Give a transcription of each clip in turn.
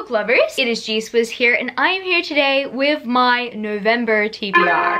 book lovers, it is G-Swizz here, and I am here today with my November TBR.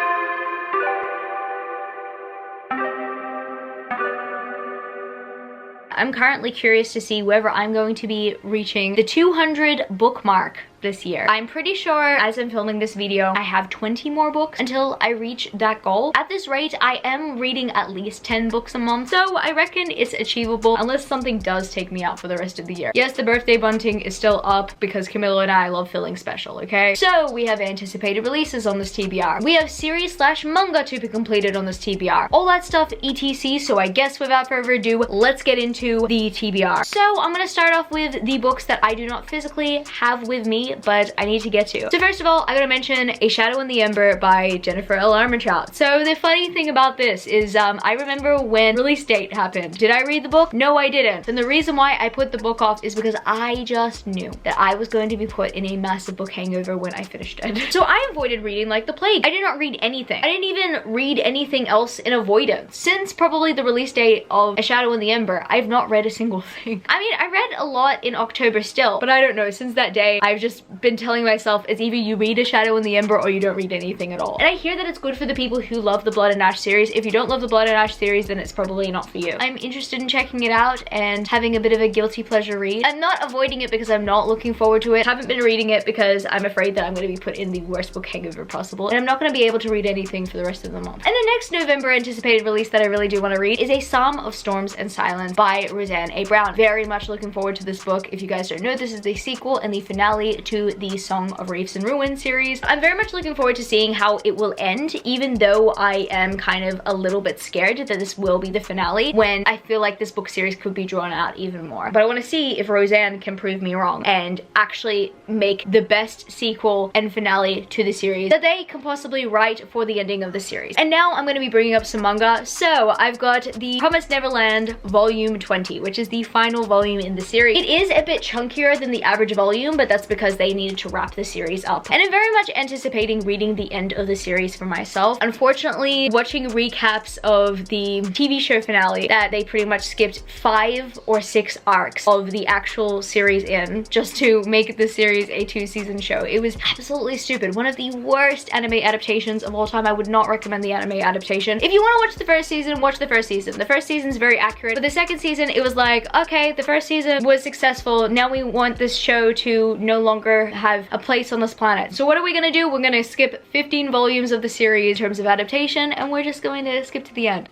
I'm currently curious to see whether I'm going to be reaching the 200 book mark this year. I'm pretty sure as I'm filming this video, I have 20 more books until I reach that goal. At this rate, I am reading at least 10 books a month, so I reckon it's achievable unless something does take me out for the rest of the year. Yes, the birthday bunting is still up because Camilo and I love feeling special, okay? So we have anticipated releases on this TBR. We have series/manga to be completed on this TBR. All that stuff etc, so I guess without further ado, let's get into the TBR. So I'm gonna start off with the books that I do not physically have with me, but I need to get to. So first of all, I gotta mention A Shadow in the Ember by Jennifer L. Armentrout. So the funny thing about this is I remember when release date happened. Did I read the book? No, I didn't. And the reason why I put the book off is because I just knew that I was going to be put in a massive book hangover when I finished it. So I avoided reading like the plague. I did not read anything. I didn't even read anything else in avoidance. Since probably the release date of A Shadow in the Ember, I've not read a single thing. I mean, I read a lot in October still, but I don't know, since that day, I've just been telling myself it's either you read A Shadow in the Ember or you don't read anything at all. And I hear that it's good for the people who love the Blood and Ash series. If you don't love the Blood and Ash series, then it's probably not for you. I'm interested in checking it out and having a bit of a guilty pleasure read. I'm not avoiding it because I'm not looking forward to it. I haven't been reading it because I'm afraid that I'm going to be put in the worst book hangover possible, and I'm not going to be able to read anything for the rest of the month. And the next November anticipated release that I really do want to read is A Psalm of Storms and Silence by Roseanne A. Brown. Very much looking forward to this book. If you guys don't know, this is the sequel and the finale to the Song of Reefs and Ruin series. I'm very much looking forward to seeing how it will end, even though I am kind of a little bit scared that this will be the finale, when I feel like this book series could be drawn out even more. But I want to see if Roseanne can prove me wrong and actually make the best sequel and finale to the series that they can possibly write for the ending of the series. And now I'm going to be bringing up some manga. So I've got the Promised Neverland Volume 20, which is the final volume in the series. It is a bit chunkier than the average volume, but that's because they needed to wrap the series up. And I'm very much anticipating reading the end of the series for myself. Unfortunately, watching recaps of the TV show finale that they pretty much skipped 5 or 6 arcs of the actual series in just to make the series a 2-season show. It was absolutely stupid. One of the worst anime adaptations of all time. I would not recommend the anime adaptation. If you want to watch the first season, watch the first season. The first season is very accurate, but the second season, it was like, okay, the first season was successful. Now we want this show to no longer have a place on this planet. So what are we gonna do? We're gonna skip 15 volumes of the series in terms of adaptation, and we're just going to skip to the end.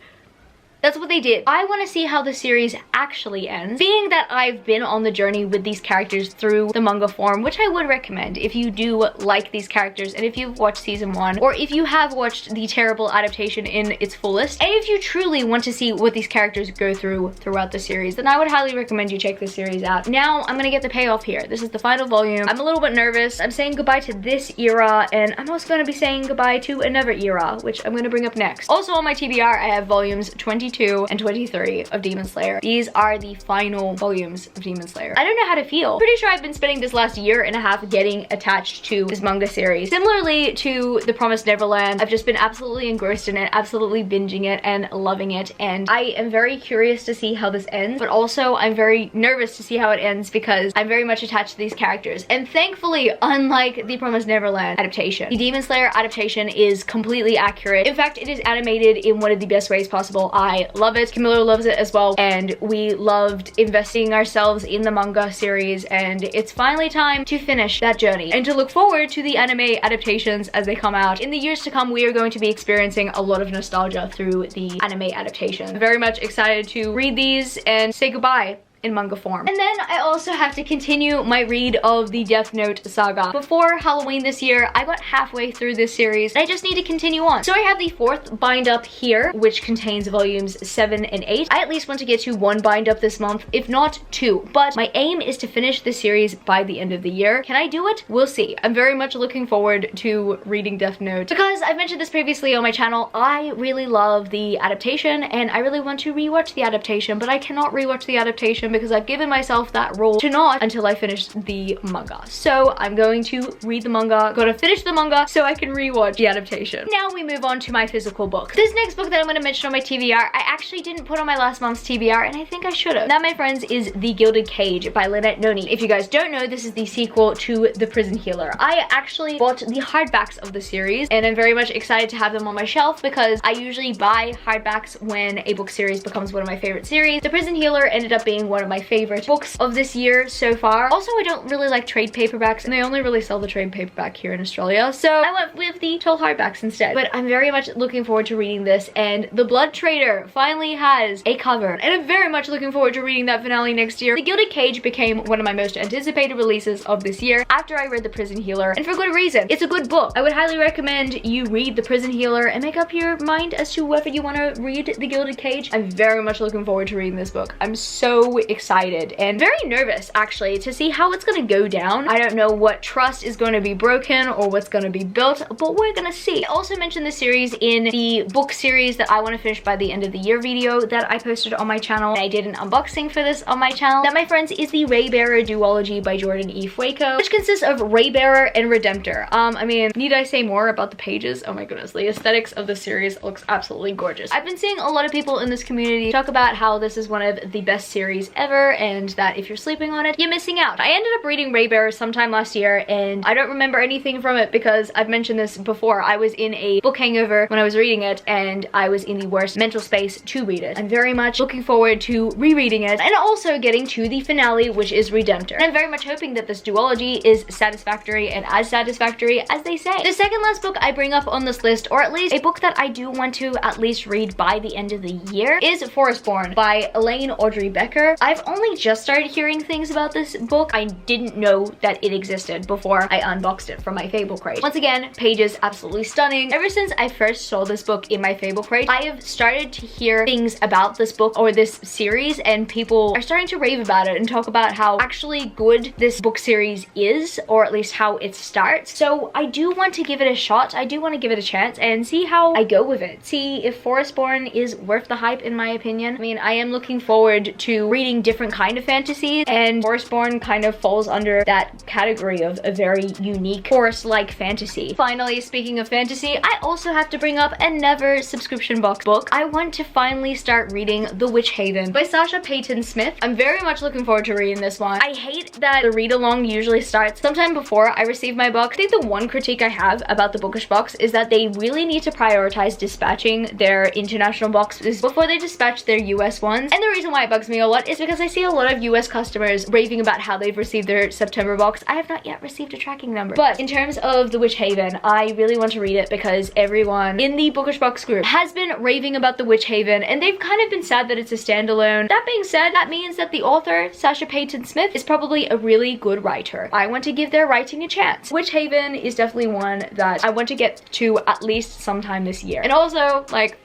That's what they did. I want to see how the series actually ends. Being that I've been on the journey with these characters through the manga form, which I would recommend if you do like these characters and if you've watched season 1, or if you have watched the terrible adaptation in its fullest, and if you truly want to see what these characters go through throughout the series, then I would highly recommend you check this series out. Now I'm gonna get the payoff here. This is the final volume. I'm a little bit nervous. I'm saying goodbye to this era, and I'm also gonna be saying goodbye to another era, which I'm gonna bring up next. Also on my TBR, I have volumes 22 and 23 of Demon Slayer. These are the final volumes of Demon Slayer. I don't know how to feel. Pretty sure I've been spending this last year and a half getting attached to this manga series. Similarly to The Promised Neverland, I've just been absolutely engrossed in it, absolutely binging it and loving it, and I am very curious to see how this ends, but also I'm very nervous to see how it ends because I'm very much attached to these characters. And thankfully, unlike The Promised Neverland adaptation, the Demon Slayer adaptation is completely accurate. In fact, it is animated in one of the best ways possible. I love it. Camilo loves it as well, and we loved investing ourselves in the manga series, and it's finally time to finish that journey and to look forward to the anime adaptations as they come out. In the years to come, we are going to be experiencing a lot of nostalgia through the anime adaptation. I'm very much excited to read these and say goodbye in manga form. And then I also have to continue my read of the Death Note saga. Before Halloween this year, I got halfway through this series and I just need to continue on. So I have the 4th bind up here, which contains volumes 7 and 8. I at least want to get to 1 bind up this month, if not 2. But my aim is to finish the series by the end of the year. Can I do it? We'll see. I'm very much looking forward to reading Death Note because I've mentioned this previously on my channel. I really love the adaptation and I really want to rewatch the adaptation, but I cannot rewatch the adaptation adaptation because I've given myself that rule to not until I finish the manga. So I'm going to read the manga, gonna finish the manga so I can rewatch the adaptation. Now we move on to my physical book. This next book that I'm gonna mention on my TBR, I actually didn't put on my last month's TBR, and I think I should have. That, my friends, is The Gilded Cage by Lynette Noni. If you guys don't know, this is the sequel to The Prison Healer. I actually bought the hardbacks of the series, and I'm very much excited to have them on my shelf because I usually buy hardbacks when a book series becomes one of my favorite series. The Prison Healer ended up being one of my favorite books of this year so far. Also, I don't really like trade paperbacks, and they only really sell the trade paperback here in Australia, so I went with the tall hardbacks instead. But I'm very much looking forward to reading this, and The Blood Trader finally has a cover, and I'm very much looking forward to reading that finale next year. The Gilded Cage became one of my most anticipated releases of this year after I read The Prison Healer, and for good reason. It's a good book. I would highly recommend you read The Prison Healer and make up your mind as to whether you want to read The Gilded Cage. I'm very much looking forward to reading this book. I'm so excited and very nervous actually to see how it's going to go down. I don't know what trust is going to be broken or what's going to be built, but we're going to see. I also mentioned this series in the book series that I want to finish by the end of the year video that I posted on my channel. I did an unboxing for this on my channel. That, my friends, is the Raybearer duology by Jordan E. Fueco, which consists of Raybearer and Redemptor. I mean, need I say more about the pages? Oh my goodness, the aesthetics of the series looks absolutely gorgeous. I've been seeing a lot of people in this community talk about how this is one of the best series ever, and that if you're sleeping on it, you're missing out. I ended up reading Raybearer sometime last year, and I don't remember anything from it because I've mentioned this before. I was in a book hangover when I was reading it, and I was in the worst mental space to read it. I'm very much looking forward to rereading it and also getting to the finale, which is Redemptor. And I'm very much hoping that this duology is satisfactory and as satisfactory as they say. The second last book I bring up on this list, or at least a book that I do want to at least read by the end of the year, is Forestborn by Elaine Audrey Becker. I've only just started hearing things about this book. I didn't know that it existed before I unboxed it from my Fable crate. Once again, pages absolutely stunning. Ever since I first saw this book in my Fable crate, I have started to hear things about this book or this series, and people are starting to rave about it and talk about how actually good this book series is, or at least how it starts. So I do want to give it a shot. I do want to give it a chance and see how I go with it. See if Forestborn is worth the hype, in my opinion. I mean, I am looking forward to reading different kind of fantasies, and Forestborn kind of falls under that category of a very unique forest-like fantasy. Finally, speaking of fantasy, I also have to bring up another subscription box book. I want to finally start reading The Witch Haven by Sasha Payton Smith. I'm very much looking forward to reading this one. I hate that the read-along usually starts sometime before I receive my box. I think the one critique I have about the Bookish box is that they really need to prioritize dispatching their international boxes before they dispatch their US ones. And the reason why it bugs me a lot is because I see a lot of US customers raving about how they've received their September box. I have not yet received a tracking number. But in terms of The Witch Haven, I really want to read it because everyone in the Bookish box group has been raving about The Witch Haven, and they've kind of been sad that it's a standalone. That being said, that means that the author, Sasha Payton Smith, is probably a really good writer. I want to give their writing a chance. Witch Haven is definitely one that I want to get to at least sometime this year. And also, like,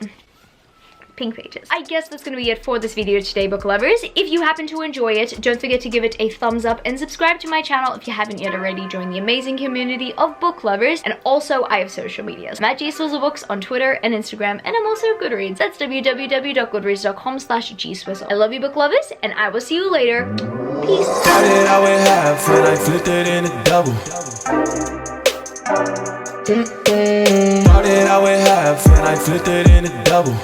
pink pages. I guess that's gonna be it for this video today, book lovers. If you happen to enjoy it, don't forget to give it a thumbs up and subscribe to my channel if you haven't yet already. Join the amazing community of book lovers. And also, I have social medias. I'm at gswizzlebooks on Twitter and Instagram, and I'm also Goodreads. That's www.goodreads.com/gswizzle. I love you, book lovers, and I will see you later. Peace. Started out with half and I flipped it into double. Started out with half and I flipped it into double.